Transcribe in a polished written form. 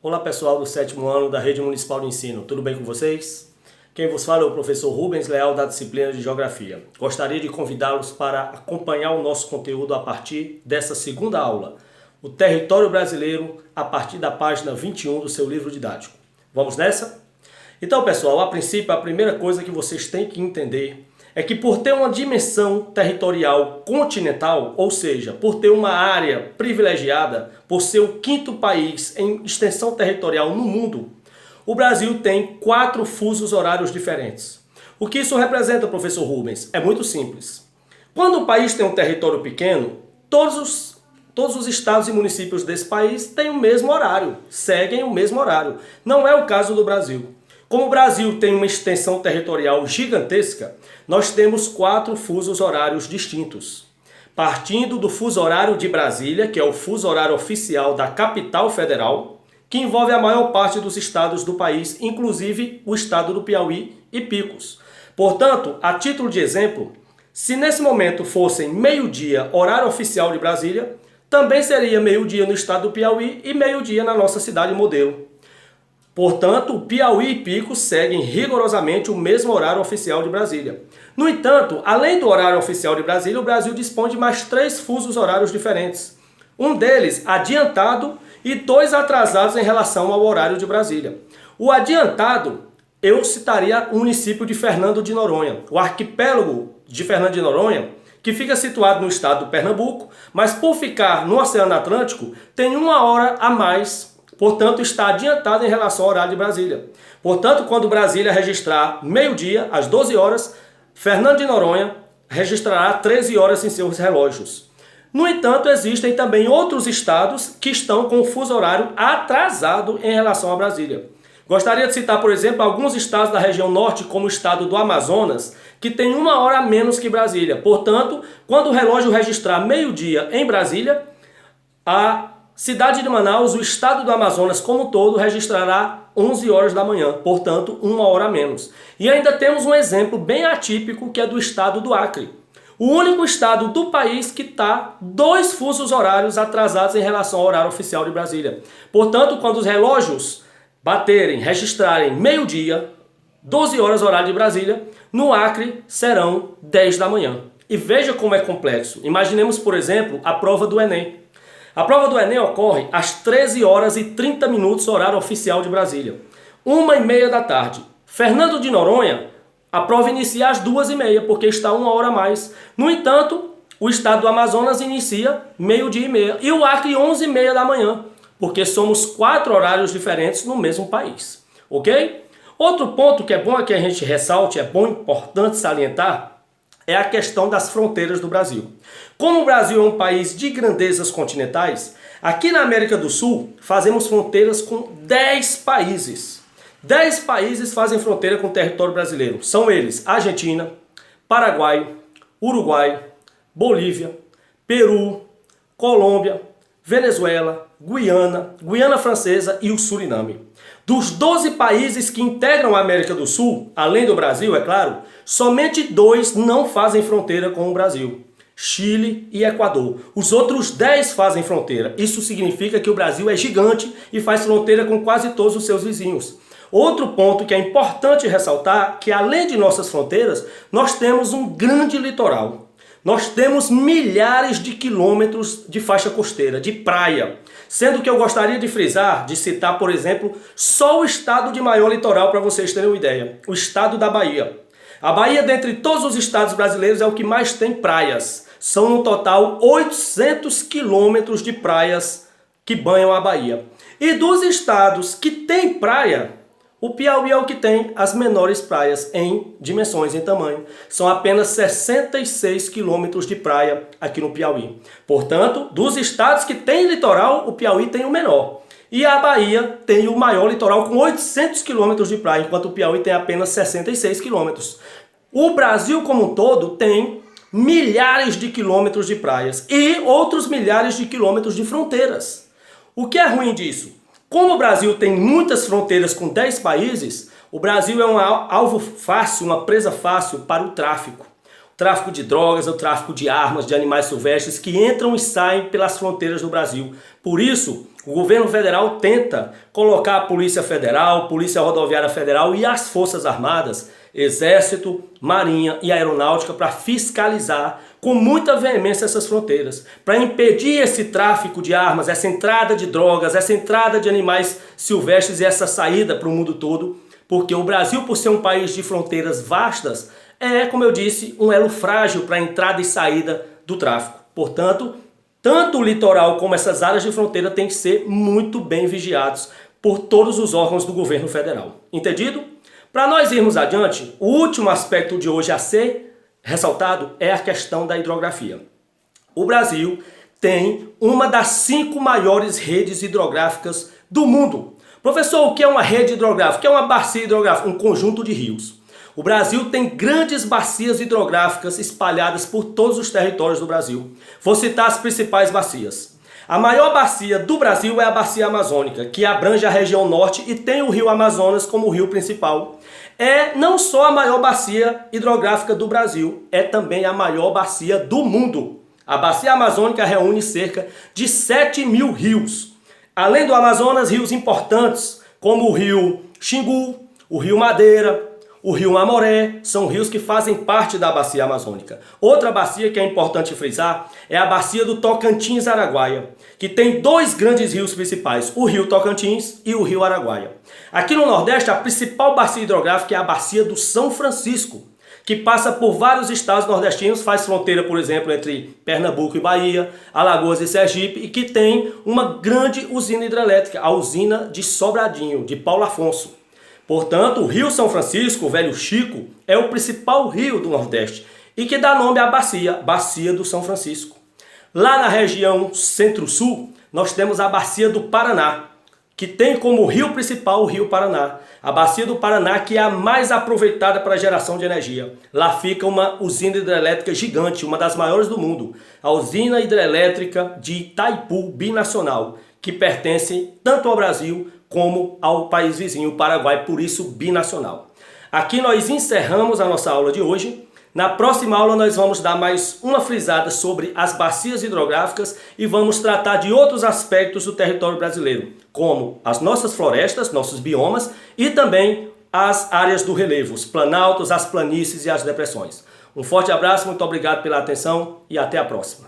Olá pessoal do 7º ano da Rede Municipal de Ensino, tudo bem com vocês? Quem vos fala é o professor Rubens Leal da disciplina de Geografia. Gostaria de convidá-los para acompanhar o nosso conteúdo a partir dessa segunda aula, o território brasileiro, a partir da página 21 do seu livro didático. Vamos nessa? Então pessoal, a princípio a primeira coisa que vocês têm que entender é que por ter uma dimensão territorial continental, ou seja, por ter uma área privilegiada, por ser o 5º país em extensão territorial no mundo, o Brasil tem 4 fusos horários diferentes. O que isso representa, professor Rubens? É muito simples. Quando o país tem um território pequeno, todos os estados e municípios desse país têm o mesmo horário, seguem o mesmo horário. Não é o caso do Brasil. Como o Brasil tem uma extensão territorial gigantesca, nós temos 4 fusos horários distintos. Partindo do fuso horário de Brasília, que é o fuso horário oficial da capital federal, que envolve a maior parte dos estados do país, inclusive o estado do Piauí e Picos. Portanto, a título de exemplo, se nesse momento fossem meio-dia, horário oficial de Brasília, também seria meio-dia no estado do Piauí e meio-dia na nossa cidade modelo. Portanto, o Piauí e Picos seguem rigorosamente o mesmo horário oficial de Brasília. No entanto, além do horário oficial de Brasília, o Brasil dispõe de mais 3 fusos horários diferentes. Um deles adiantado e 2 atrasados em relação ao horário de Brasília. O adiantado, eu citaria o município de Fernando de Noronha, o arquipélago de Fernando de Noronha, que fica situado no estado do Pernambuco, mas por ficar no Oceano Atlântico, tem 1 hora a mais. Portanto, está adiantado em relação ao horário de Brasília. Portanto, quando Brasília registrar meio-dia, às 12 horas, Fernando de Noronha registrará 13 horas em seus relógios. No entanto, existem também outros estados que estão com o fuso horário atrasado em relação a Brasília. Gostaria de citar, por exemplo, alguns estados da região norte, como o estado do Amazonas, que tem 1 hora a menos que Brasília. Portanto, quando o relógio registrar meio-dia em Brasília, a cidade de Manaus, o estado do Amazonas como um todo, registrará 11 horas da manhã, portanto 1 hora a menos. E ainda temos um exemplo bem atípico, que é do estado do Acre. O único estado do país que está 2 fusos horários atrasados em relação ao horário oficial de Brasília. Portanto, quando os relógios baterem, registrarem meio-dia, 12 horas horário de Brasília, no Acre serão 10 da manhã. E veja como é complexo. Imaginemos, por exemplo, a prova do Enem. A prova do Enem ocorre às 13 horas e 30 minutos, horário oficial de Brasília. 1h30 da tarde. Fernando de Noronha, a prova inicia às 2h30, porque está 1 hora a mais. No entanto, o estado do Amazonas inicia meio-dia e meia. E o Acre 11h30 da manhã, porque somos 4 horários diferentes no mesmo país. Ok? Outro ponto que é bom que a gente ressalte, é bom, importante salientar, é a questão das fronteiras do Brasil. Como o Brasil é um país de grandezas continentais, aqui na América do Sul fazemos fronteiras com 10 países. 10 países fazem fronteira com o território brasileiro. São eles: Argentina, Paraguai, Uruguai, Bolívia, Peru, Colômbia, Venezuela, Guiana, Guiana Francesa e o Suriname. Dos 12 países que integram a América do Sul, além do Brasil, é claro, somente 2 não fazem fronteira com o Brasil: Chile e Equador. Os outros 10 fazem fronteira. Isso significa que o Brasil é gigante e faz fronteira com quase todos os seus vizinhos. Outro ponto que é importante ressaltar, que além de nossas fronteiras, nós temos um grande litoral. Nós temos milhares de quilômetros de faixa costeira, de praia. Sendo que eu gostaria de frisar, de citar, por exemplo, só o estado de maior litoral para vocês terem uma ideia: o estado da Bahia. A Bahia, dentre todos os estados brasileiros, é o que mais tem praias. São no total 800 quilômetros de praias que banham a Bahia. E dos estados que têm praia, o Piauí é o que tem as menores praias em dimensões, em tamanho. São apenas 66 quilômetros de praia aqui no Piauí. Portanto, dos estados que têm litoral, o Piauí tem o menor. E a Bahia tem o maior litoral com 800 quilômetros de praia, enquanto o Piauí tem apenas 66 quilômetros. O Brasil como um todo tem milhares de quilômetros de praias e outros milhares de quilômetros de fronteiras. O que é ruim disso? Como o Brasil tem muitas fronteiras com 10 países, o Brasil é um alvo fácil, uma presa fácil para o tráfico. O tráfico de drogas, o tráfico de armas, de animais silvestres que entram e saem pelas fronteiras do Brasil. Por isso, O governo federal tenta colocar a Polícia Federal, Polícia Rodoviária Federal e as Forças Armadas, Exército, Marinha e Aeronáutica para fiscalizar com muita veemência essas fronteiras, para impedir esse tráfico de armas, essa entrada de drogas, essa entrada de animais silvestres e essa saída para o mundo todo, porque o Brasil, por ser um país de fronteiras vastas, é, como eu disse, um elo frágil para a entrada e saída do tráfico. Portanto, tanto o litoral como essas áreas de fronteira têm que ser muito bem vigiados por todos os órgãos do governo federal. Entendido? Para nós irmos adiante, o último aspecto de hoje a ser ressaltado é a questão da hidrografia. O Brasil tem uma das 5 maiores redes hidrográficas do mundo. Professor, o que é uma rede hidrográfica? O que é uma bacia hidrográfica? Um conjunto de rios. O Brasil tem grandes bacias hidrográficas espalhadas por todos os territórios do Brasil. Vou citar as principais bacias. A maior bacia do Brasil é a Bacia Amazônica, que abrange a região norte e tem o rio Amazonas como rio principal. É não só a maior bacia hidrográfica do Brasil, é também a maior bacia do mundo. A Bacia Amazônica reúne cerca de 7.000 rios. Além do Amazonas, rios importantes como o rio Xingu, o rio Madeira, o rio Mamoré, são rios que fazem parte da Bacia Amazônica. Outra bacia que é importante frisar é a Bacia do Tocantins-Araguaia, que tem 2 grandes rios principais, o rio Tocantins e o rio Araguaia. Aqui no Nordeste, a principal bacia hidrográfica é a Bacia do São Francisco, que passa por vários estados nordestinos, faz fronteira, por exemplo, entre Pernambuco e Bahia, Alagoas e Sergipe, e que tem uma grande usina hidrelétrica, a usina de Sobradinho, de Paulo Afonso. Portanto, o rio São Francisco, o Velho Chico, é o principal rio do Nordeste e que dá nome à Bacia do São Francisco. Lá na região Centro-Sul, nós temos a Bacia do Paraná, que tem como rio principal o Rio Paraná. A Bacia do Paraná, que é a mais aproveitada para a geração de energia. Lá fica uma usina hidrelétrica gigante, uma das maiores do mundo, a usina hidrelétrica de Itaipu, binacional, que pertence tanto ao Brasil como ao país vizinho, o Paraguai, por isso binacional. Aqui nós encerramos a nossa aula de hoje. Na próxima aula nós vamos dar mais uma frisada sobre as bacias hidrográficas e vamos tratar de outros aspectos do território brasileiro, como as nossas florestas, nossos biomas e também as áreas do relevo, os planaltos, as planícies e as depressões. Um forte abraço, muito obrigado pela atenção e até a próxima.